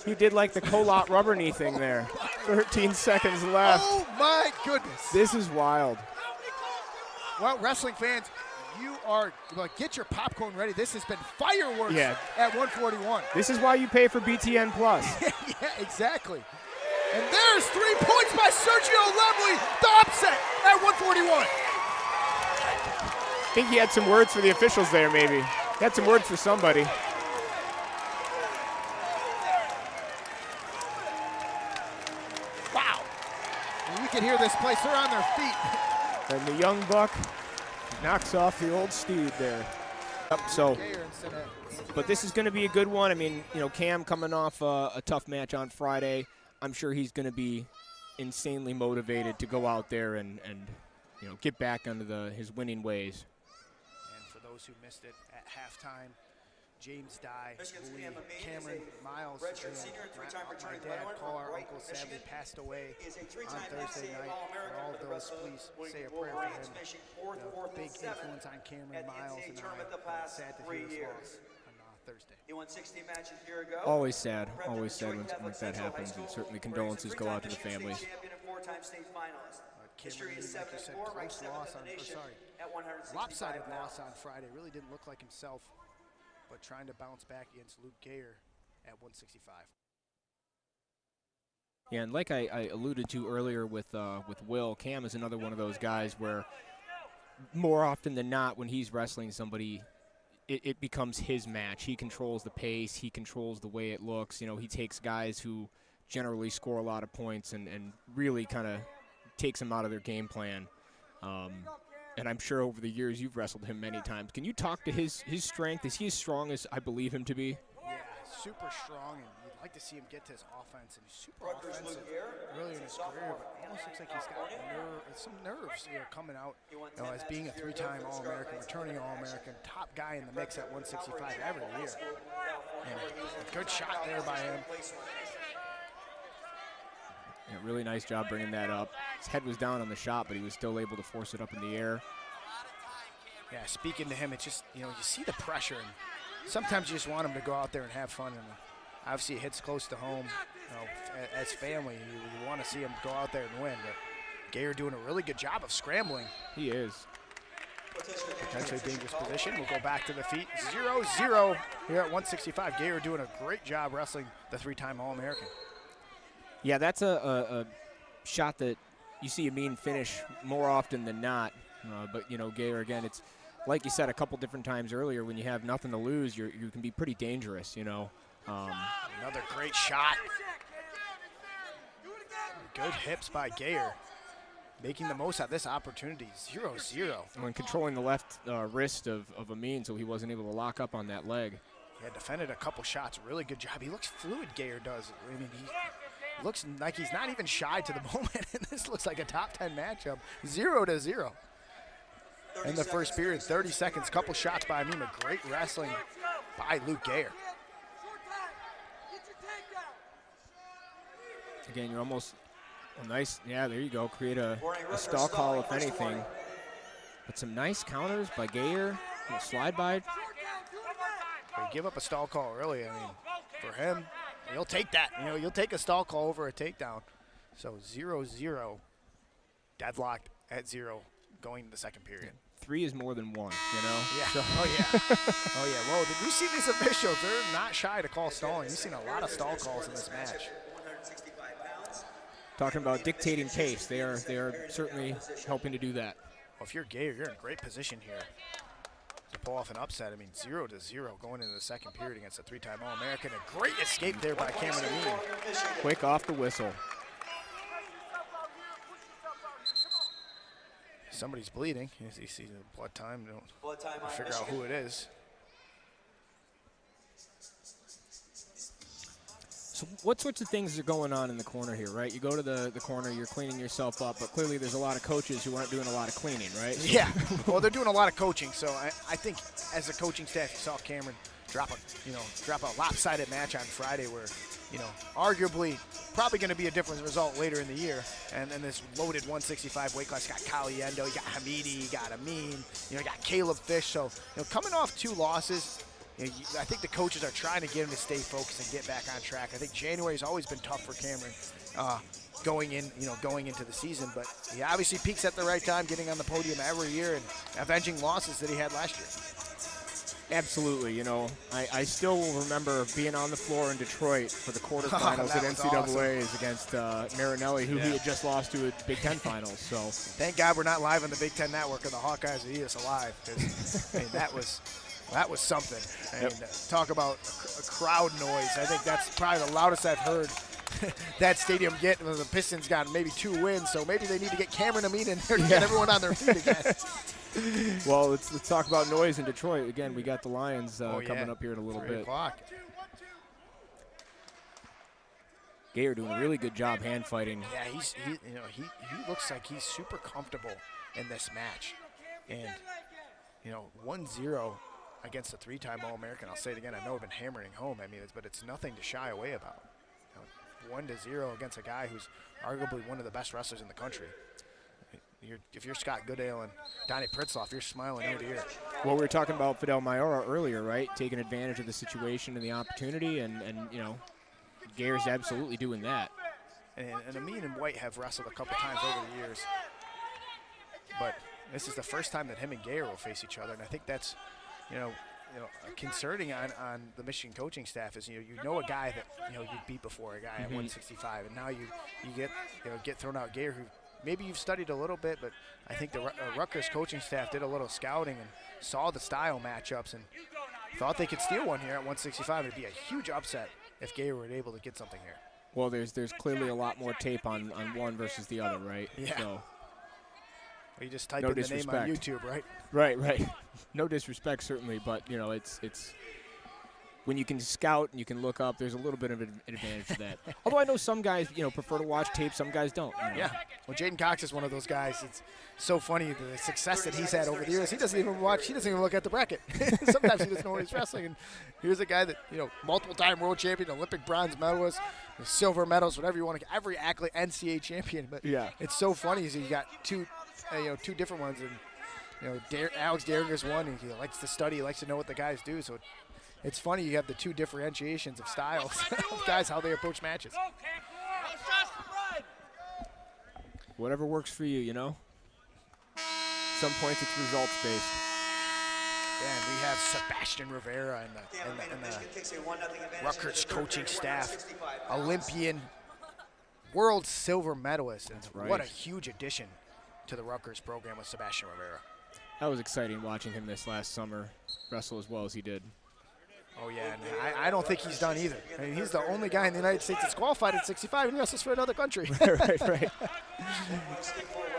He did like the Colot rubber knee thing there. 13 seconds left. Oh my goodness. This is wild. Well, wrestling fans, get your popcorn ready. This has been fireworks at 141. This is why you pay for BTN Plus. Yeah, exactly. And there's 3 points by Sergio Lemley, the upset at 141. I think he had some words for the officials there, maybe. He had some words for somebody. Wow. And you can hear this place. They're on their feet. And the young buck knocks off the old steed there. But this is going to be a good one. I mean, Cam coming off a tough match on Friday. I'm sure he's going to be insanely motivated to go out there and get back onto his winning ways. And for those who missed it, at halftime, James Dye, Cameron Miles, my dad, Paul, our uncle, sadly passed away on Thursday night. For all of those, please say a prayer for him. Big influence on Cameron Miles, and sad to hear his loss on Thursday. He won 60 matches a year ago. Always sad when that happens, and certainly condolences go out to the families. Cameron, like you said, close loss lopsided loss on Friday. Really didn't look like himself, but trying to bounce back against Luke Gayer at 165. Yeah, and like I alluded to earlier with Will, Cam is another one of those guys where more often than not when he's wrestling somebody, it becomes his match. He controls the pace. He controls the way it looks. He takes guys who generally score a lot of points and really kind of takes them out of their game plan. And I'm sure over the years you've wrestled him many times. Can you talk to his strength? Is he as strong as I believe him to be? Yeah, super strong, and you'd like to see him get to his offense. And he's super offensive early in his career, but almost looks like he's got some nerves coming out as being a 3-time All-American, returning All-American, top guy in the mix at 165 every year. And a good shot there by him. Yeah, really nice job bringing that up. His head was down on the shot, but he was still able to force it up in the air. Yeah, speaking to him, it's just, you see the pressure, and sometimes you just want him to go out there and have fun. And obviously, it hits close to home. As family, you want to see him go out there and win. But Gayer doing a really good job of scrambling. He is. Potentially dangerous position. We'll go back to the feet. 0-0 here at 165. Gayer doing a great job wrestling the 3-time All-American. Yeah, that's a shot that you see Amine finish more often than not. But, you know, Gayer, again, it's like you said a couple different times earlier, when you have nothing to lose, you can be pretty dangerous, you know. Another great shot. Good hips by Gayer. Making the most out of this opportunity. 0-0. When controlling the left wrist of Amine, so he wasn't able to lock up on that leg. Yeah, defended a couple shots. Really good job. He looks fluid, Gayer does. I mean, he looks like he's not even shy to the moment. And this looks like a top 10 matchup. 0-0. In the first period, 30 seconds. Couple shots by Amine. Great wrestling by Luke Gayer. Again, you're almost nice. Yeah, there you go. Create a stall call, if anything. But some nice counters by Gayer. Slide by. They give up a stall call early. I mean, for him, he'll take that. You know, you'll take a stall call over a takedown. So 0-0, deadlocked at 0 going to the second period. 3 is more than 1, you know? Yeah. So. Oh, yeah. Oh, yeah. Well, did you see these officials? They're not shy to call stalling. You've seen a lot of stall calls in this match. Talking about dictating pace, they are certainly helping to do that. Well, if you're Gayer, you're in great position here to pull off an upset. I mean, 0-0 going into the second period against a 3-time All-American. A great escape there by Cameron Amine. Quick off the whistle. Somebody's bleeding. You see the blood time. Don't figure out who it is. So what sorts of things are going on in the corner here, right? You go to the corner, you're cleaning yourself up, but clearly there's a lot of coaches who aren't doing a lot of cleaning, right? So yeah. Well, they're doing a lot of coaching, so I think as a coaching staff, you saw Cameron drop a lopsided match on Friday where, you know, arguably probably going to be a different result later in the year. And then this loaded 165 weight class, you got Caliendo, you got Hamidi, you got Amine, you know, you got Caleb Fish. So, you know, coming off 2 losses, you know, I think the coaches are trying to get him to stay focused and get back on track. I think January's always been tough for Cameron going into the season. But he obviously peaks at the right time, getting on the podium every year and avenging losses that he had last year. Absolutely. You know, I still will remember being on the floor in Detroit for the quarterfinals at NCAAs awesome. Against Marinelli, who he had just lost to at Big Ten finals. So thank God we're not live on the Big Ten Network or the Hawkeyes will eat us alive. I mean, that was something. And talk about a crowd noise. I think that's probably the loudest I've heard that stadium get. The Pistons got maybe 2 wins, so maybe they need to get Cameron Amine in there to get everyone on their feet again. Well, let's talk about noise in Detroit. Again, we got the Lions coming up here in a little 3 bit. o'clock. Gayer doing a really good job hand fighting. Yeah, he looks like he's super comfortable in this match. And, you know, 1-0 against a 3-time All-American. I'll say it again. I know I've been hammering home. I mean, but it's nothing to shy away about. You know, 1-0 against a guy who's arguably one of the best wrestlers in the country. If you're Scott Goodale and Donnie Pritzloff, you're smiling ear to ear. Well, we were talking about Fidel Mayora earlier, right? Taking advantage of the situation and the opportunity, and you know, Gayer's absolutely doing that. And Amine and White have wrestled a couple times over the years, but this is the first time that him and Gayer will face each other, and I think that's, you know, concerning on the Michigan coaching staff is, you know a guy that, you know, you beat before, a guy at 165, and now you get thrown out. Gayer, who maybe you've studied a little bit, but I think the Rutgers coaching staff did a little scouting and saw the style matchups and thought they could steal one here at 165. It'd be a huge upset if Gayer were able to get something here. Well, there's clearly a lot more tape on one versus the other, right? Yeah. So, well, you just type in the name on YouTube, right? Right. No disrespect, certainly, but, you know, it's when you can scout and you can look up, there's a little bit of an advantage to that. Although I know some guys, you know, prefer to watch tape, some guys don't. You know? Yeah. Well, Jaden Cox is one of those guys. It's so funny, the success that he's had over the years. He doesn't even watch. He doesn't even look at the bracket. Sometimes he doesn't know what he's wrestling. And here's a guy that, you know, multiple-time world champion, Olympic bronze medalist, silver medals, whatever you want to get, every accolade, NCAA champion. But it's so funny. You got two different ones. And, you know, Alex Derringer's one, and he likes to study, he likes to know what the guys do. So it's funny you have the 2 differentiations of styles of guys, how they approach matches. Whatever works for you, you know. some points it's results-based. Yeah, and we have Sebastian Rivera and the Rutgers coaching staff, Olympian, world silver medalist. And right. What a huge addition to the Rutgers program with Sebastian Rivera. That was exciting watching him this last summer wrestle as well as he did. Oh, yeah, and I don't think he's done either. I mean, he's the only guy in the United States that's qualified at 65 and wrestles for another country. right.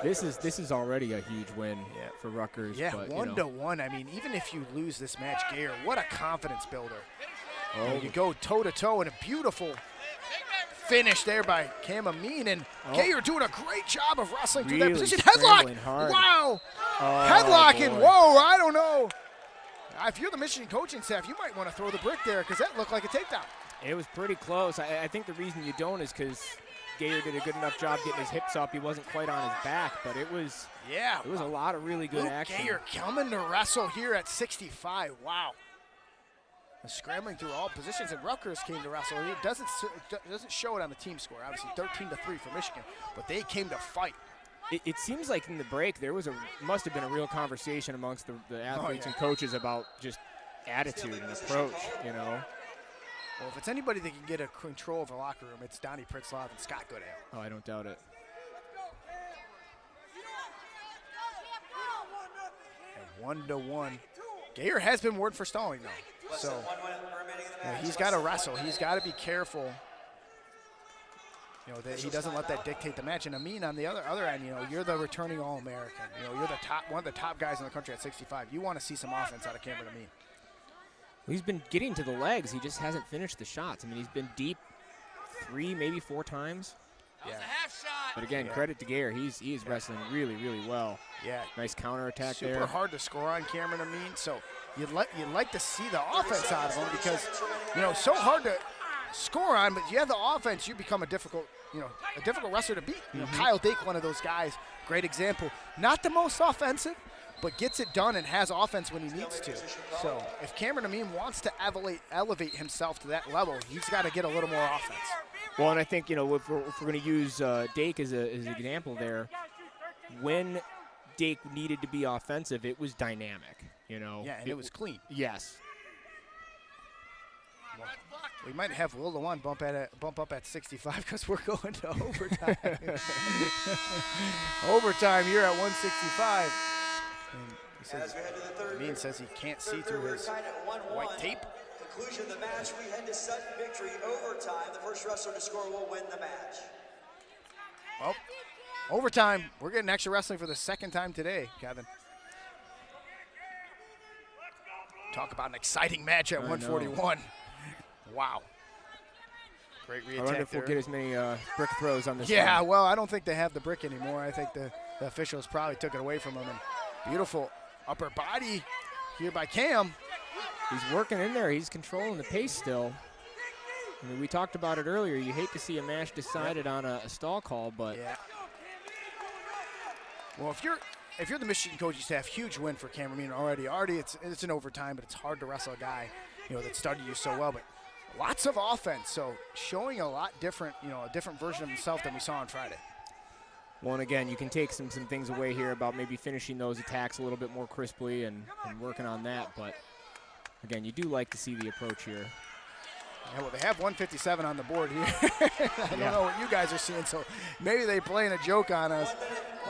This is already a huge win for Rutgers. Yeah, but, 1-1. I mean, even if you lose this match, Gayer, what a confidence builder. Oh. You go toe-to-toe, and a beautiful finish there by Cam Amine, and Gayer doing a great job of wrestling through that position. Headlock! Hard. Wow! Oh, Headlocking, boy. whoa, I don't know. If you're the Michigan coaching staff, you might want to throw the brick there because that looked like a takedown. It was pretty close. I think the reason you don't is because Gayer did a good enough job getting his hips up. He wasn't quite on his back, but it was a lot of really good action. Gayer coming to wrestle here at 65. Wow. Scrambling through all positions, and Rutgers came to wrestle. It doesn't show it on the team score. Obviously 13-3 for Michigan, but they came to fight. It seems like in the break there must have been a real conversation amongst the athletes and coaches about just attitude and approach, Well, if it's anybody that can get a control of the locker room, it's Donnie Pritzlaff and Scott Goodale. Oh, I don't doubt it. And 1-1. Gayer has been word for stalling, though. So he's got to wrestle. He's got to be careful. That he doesn't let that dictate the match. And Amine, on the other end, you're the returning All-American. You're one of the top guys in the country at 65. You want to see some offense out of Cameron Amine. He's been getting to the legs. He just hasn't finished the shots. I mean, he's been deep 3, maybe 4 times. Yeah. But again, credit to Gayer. He is wrestling really, really well. Yeah. Nice counterattack there. Super hard to score on Cameron Amine. So you'd like to see the offense out of him because, so hard to score on, but you have the offense, you become a difficult wrestler to beat. Kyle Dake, one of those guys, great example. Not the most offensive, but gets it done and has offense when he needs to. So if Cameron Amine wants to elevate himself to that level, he's got to get a little more offense. Well, and I think, if we're going to use Dake as an example there, when Dake needed to be offensive, it was dynamic, Yeah, and it was clean. Yes. Well, we might have Will DeWan bump up at 65 because we're going to overtime. Overtime here at 165. And Amine says he can't see through his white tape. Conclusion of the match, we head to sudden victory overtime. The first wrestler to score will win the match. Well, overtime. We're getting extra wrestling for the second time today, Kevin. Talk about an exciting match at 141. Wow. Great reattack. I wonder if we'll get as many brick throws on this one. Yeah, well, I don't think they have the brick anymore. I think the officials probably took it away from them. And beautiful upper body here by Cam. He's working in there. He's controlling the pace still. I mean, we talked about it earlier. You hate to see a match decided on a stall call, but yeah. Well, if you're the Michigan coaching staff, huge win for Cameron Amine already. It's an overtime, but it's hard to wrestle a guy that started you so well. But lots of offense, so showing a lot different, a different version of himself than we saw on Friday. Well, and again, you can take some things away here about maybe finishing those attacks a little bit more crisply and working on that. But again, you do like to see the approach here. Yeah, well, they have 157 on the board here. I don't know what you guys are seeing, so maybe they're playing a joke on us.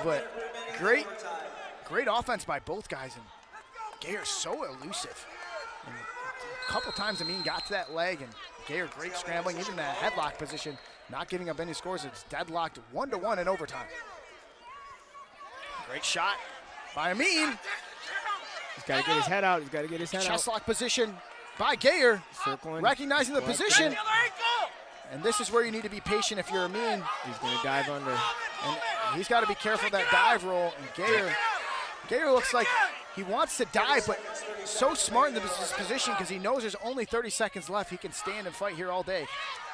But great offense by both guys, and Gayer's so elusive. And a couple times Amine got to that leg, and Gayer great scrambling, even that headlock position, not giving up any scores. It's deadlocked 1-1 in overtime. Great shot by Amine. He's got to get his head out. He's got to get his head out. Chest lock position by Gayer. Circling. Recognizing the position. And this is where you need to be patient if you're Amine. He's going to dive under. And he's got to be careful of that dive roll. And Gayer looks like he wants to dive, but so smart in this position because he knows there's only 30 seconds left. He can stand and fight here all day.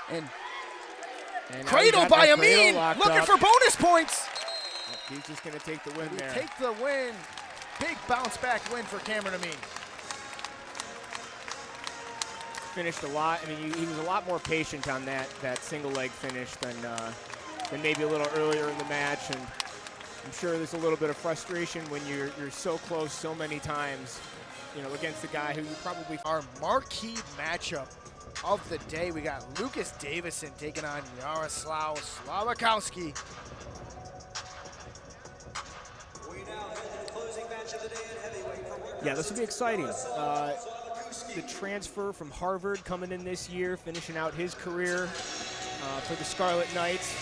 And cradle by Amine, looking for bonus points. He's just going to take the win there. Take the win. Big bounce back win for Cameron Amine. Finished a lot. I mean, he was a lot more patient on that single leg finish than maybe a little earlier in the match. And I'm sure there's a little bit of frustration when you're so close so many times, you know, against a guy who you probably. Our marquee matchup of the day, we got Lucas Davison taking on Yaraslau Slavikouski. Yeah, this will be exciting. The transfer from Harvard coming in this year, finishing out his career for the Scarlet Knights.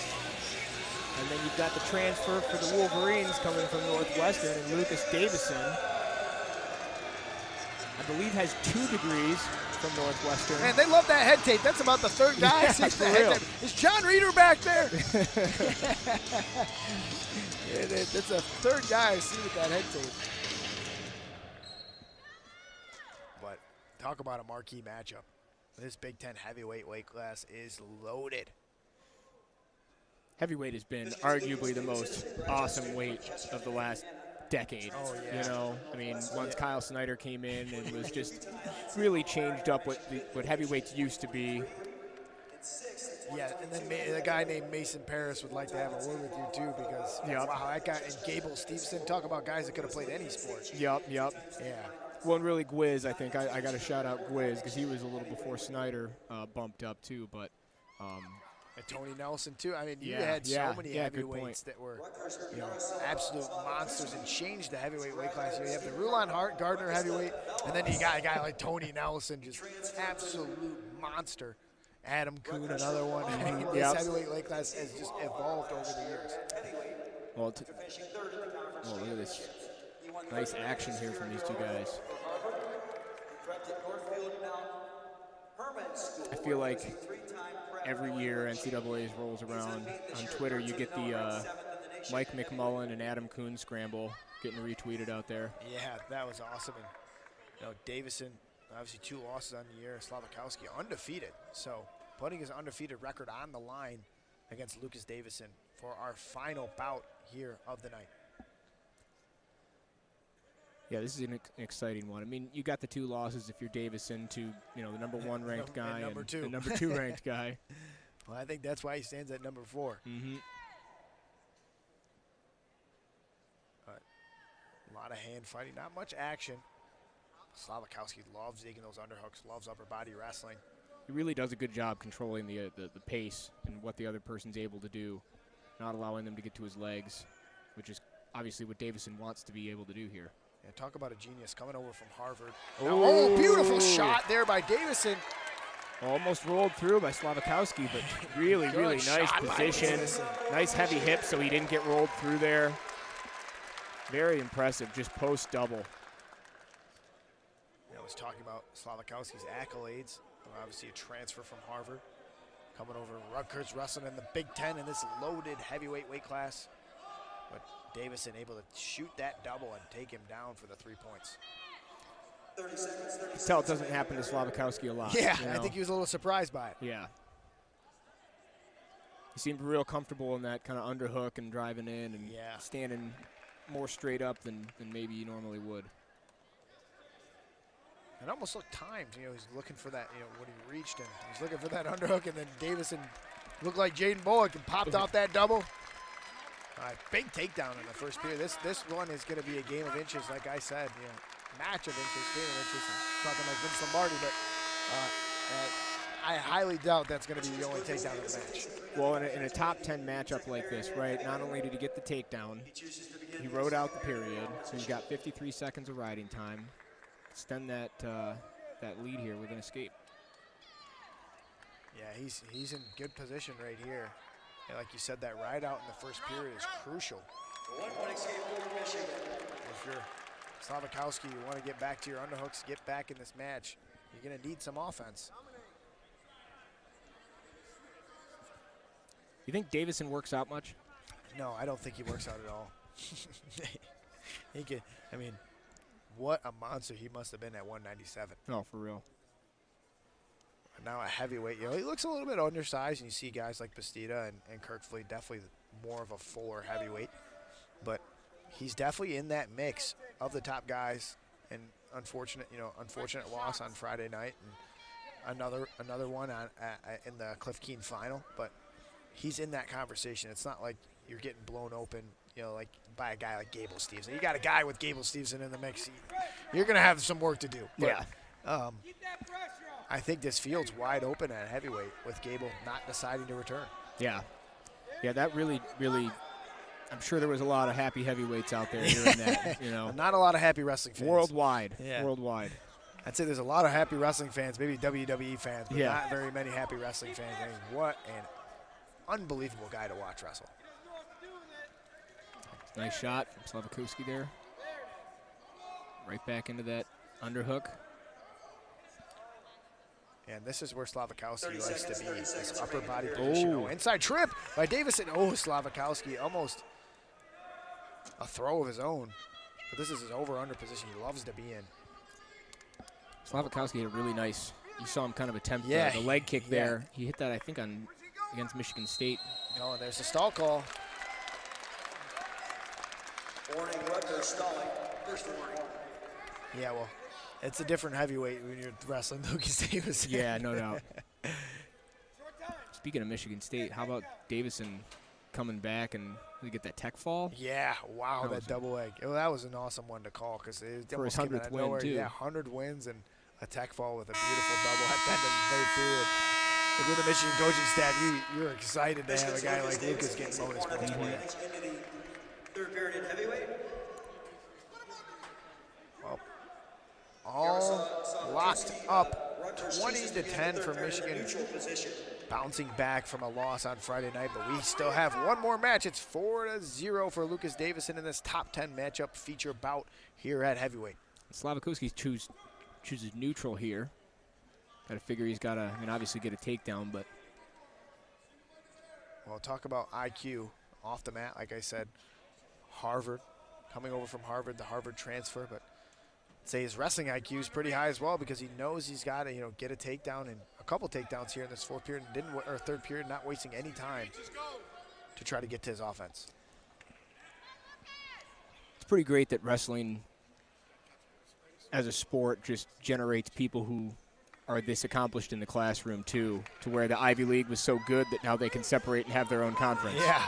And then you've got the transfer for the Wolverines coming from Northwestern, and Lucas Davison, I believe, has 2 degrees from Northwestern. Man, they love that head tape. That's about the third guy. Yeah, Since for the real. head tape. Is John Reeder back there? Yeah, that's a third guy I see with that head tape. But talk about a marquee matchup. This Big Ten heavyweight weight class is loaded. Heavyweight has been arguably the most awesome weight of the last decade. Oh, yeah. You know, I mean, once Kyle Snyder came in and was just really changed up what heavyweights used to be. Yeah, and then a guy named Mason Paris would like to have a word with you too, because wow, that guy, and Gable Stevenson, talk about guys that could have played any sport. Yep. Yeah. Well, and really Gwiz, I think I got to shout out Gwiz because he was a little before Snyder bumped up too, but. And Tony Nelson too. I mean, you Yeah, had so many good heavyweights point. that were, you know, absolute monsters and changed the heavyweight weight class. You have the Rulon Hart Gardner heavyweight, and then you got a guy like Tony Nelson, just absolute monster. Adam Kuhn, another one. This heavyweight weight class has just evolved over the years. Well, look at this nice action here from these two guys. I feel like every year NCAA rolls around on Twitter, you get the Mike McMullen and Adam Kuhn scramble getting retweeted out there. Yeah, that was awesome. And, you know, Davison, obviously 2 losses on the year. Slavikouski undefeated. So putting his undefeated record on the line against Lucas Davison for our final bout here of the night. Yeah, this is an exciting one. I mean, you got the 2 losses if you're Davison to, you know, the number 1 ranked guy and the number 2 ranked guy. Well, I think that's why he stands at number 4. Mm-hmm. But a lot of hand fighting, not much action. Slavikouski loves taking those underhooks, loves upper body wrestling. He really does a good job controlling the pace and what the other person's able to do, not allowing them to get to his legs, which is obviously what Davison wants to be able to do here. Yeah, talk about a genius coming over from Harvard. Oh, beautiful shot there by Davison. Almost rolled through by Slavikouski, but really, really nice position. Nice heavy hips so he didn't get rolled through there. Very impressive, just post double. I was talking about Slavikowski's accolades. Obviously a transfer from Harvard. Coming over Rutgers, wrestling in the Big Ten in this loaded heavyweight weight class. But Davison able to shoot that double and take him down for the 3 points. 30 seconds. You can tell it doesn't happen to Slavikouski a lot. Yeah, you know? I think he was a little surprised by it. Yeah. He seemed real comfortable in that kind of underhook and driving in and standing more straight up than maybe you normally would. It almost looked timed. You know, he's looking for that, you know, when he reached and he's looking for that underhook, and then Davison looked like Jaden Bullock and popped off that double. All right, big takedown in the first period. This one is going to be a game of inches, like I said. You know, match of inches, game of inches. I'm talking like Vince Lombardi, but I highly doubt that's going to be the only takedown of the match. Well, in a top 10 matchup like this, right, not only did he get the takedown, he rode out the period, so he's got 53 seconds of riding time. Extend that lead here with an escape. Yeah, he's in good position right here. And like you said, that ride out in the first period is crucial. If you're Slavikouski, you want to get back to your underhooks, get back in this match, you're going to need some offense. You think Davison works out much? No, I don't think he works out at all. I mean, what a monster he must have been at 197. No, for real. Now a heavyweight, you know, he looks a little bit undersized, and you see guys like Bastida and Kirkfleet, definitely more of a fuller heavyweight. But he's definitely in that mix of the top guys. And unfortunate loss on Friday night, and another one on in the Cliff Keen final. But he's in that conversation. It's not like you're getting blown open, like by a guy like Gable Stevenson. You got a guy with Gable Stevenson in the mix. You're going to have some work to do. But, I think this field's wide open at heavyweight with Gable not deciding to return. Yeah. Yeah, that really, I'm sure there was a lot of happy heavyweights out there hearing that, Not a lot of happy wrestling fans. Worldwide. Yeah. Worldwide. I'd say there's a lot of happy wrestling fans, maybe WWE fans, but not very many happy wrestling fans. I mean, what an unbelievable guy to watch wrestle. Nice shot from Slavikouski there. Right back into that underhook. And this is where Slavikouski likes to be, this upper body position. Oh, inside trip by Davison. Oh, Slavikouski almost a throw of his own. But this is his over-under position he loves to be in. Slavikouski had a really nice, you saw him kind of attempt the leg kick there. He hit that, I think, against Michigan State. Oh, and there's the stall call. Warning, Rutgers stalling. First warning. Yeah, well, it's a different heavyweight when you're wrestling Lucas Davison. Yeah, no doubt. Speaking of Michigan State, how about Davison coming back and we get that tech fall? Yeah, wow, that double leg. Well, that was an awesome one to call because it for his almost came 100th out of win, nowhere. too. Yeah, 100 wins and a tech fall with a beautiful double at the end of the third period. If you're the Michigan coaching staff, you're excited to have a guy like Lucas getting bonus points for you. Third period in heavyweight. Well, all locked up, 20-10 for Michigan, bouncing back from a loss on Friday night, but we still have one more match. It's 4-0 for Lucas Davison in this top 10 matchup feature bout here at heavyweight. Slavikouski chooses neutral here. Got to figure he's got to, obviously get a takedown, but. Well, talk about IQ off the mat, like I said. Harvard, coming over from Harvard, the Harvard transfer, but I'd say his wrestling IQ is pretty high as well because he knows he's got to, get a takedown and a couple takedowns here in this third period, not wasting any time to try to get to his offense. It's pretty great that wrestling as a sport just generates people who are this accomplished in the classroom too, to where the Ivy League was so good that now they can separate and have their own conference. Yeah.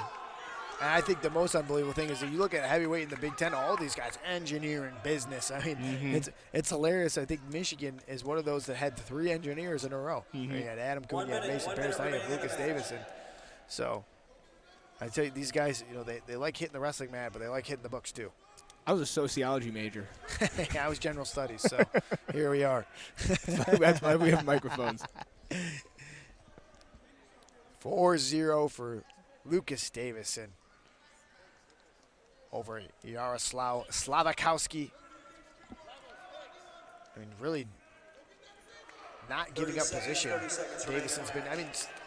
And I think the most unbelievable thing is that you look at heavyweight in the Big Ten, all these guys, engineering, business. I mean, it's hilarious. I think Michigan is one of those that had 3 engineers in a row. You had Adam Kuhn, you had Mason Peterson, you had Lucas Davison. So I tell you, these guys, they like hitting the wrestling mat, but they like hitting the books too. I was a sociology major. I was general studies, so here we are. That's why we have microphones. 4-0 for Lucas Davison over Yaraslau Slavikouski. I mean, really not giving up position. Davison's been,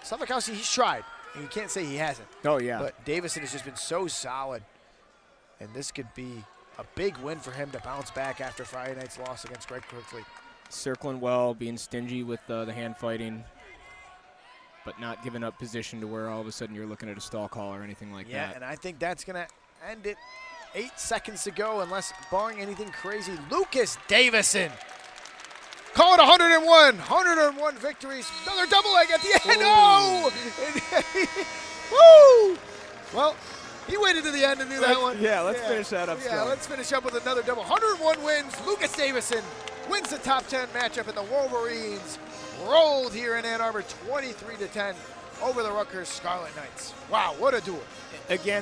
Slavikouski, he's tried. And you can't say he hasn't. Oh, yeah. But Davison has just been so solid. And this could be a big win for him to bounce back after Friday night's loss against Greg Quickly. Circling well, being stingy with the hand fighting, but not giving up position to where all of a sudden you're looking at a stall call or anything like that. Yeah, and I think that's going to end it. 8 seconds to go, unless barring anything crazy. Lucas Davison. Call it 101 victories. Another double leg at the end. Oh! Woo! Well, he waited to the end to do that one. Yeah, let's finish that up. Yeah, let's finish up with another double. 101 wins. Lucas Davison wins the top 10 matchup, and the Wolverines rolled here in Ann Arbor 23-10 over the Rutgers Scarlet Knights. Wow, what a duel. Again,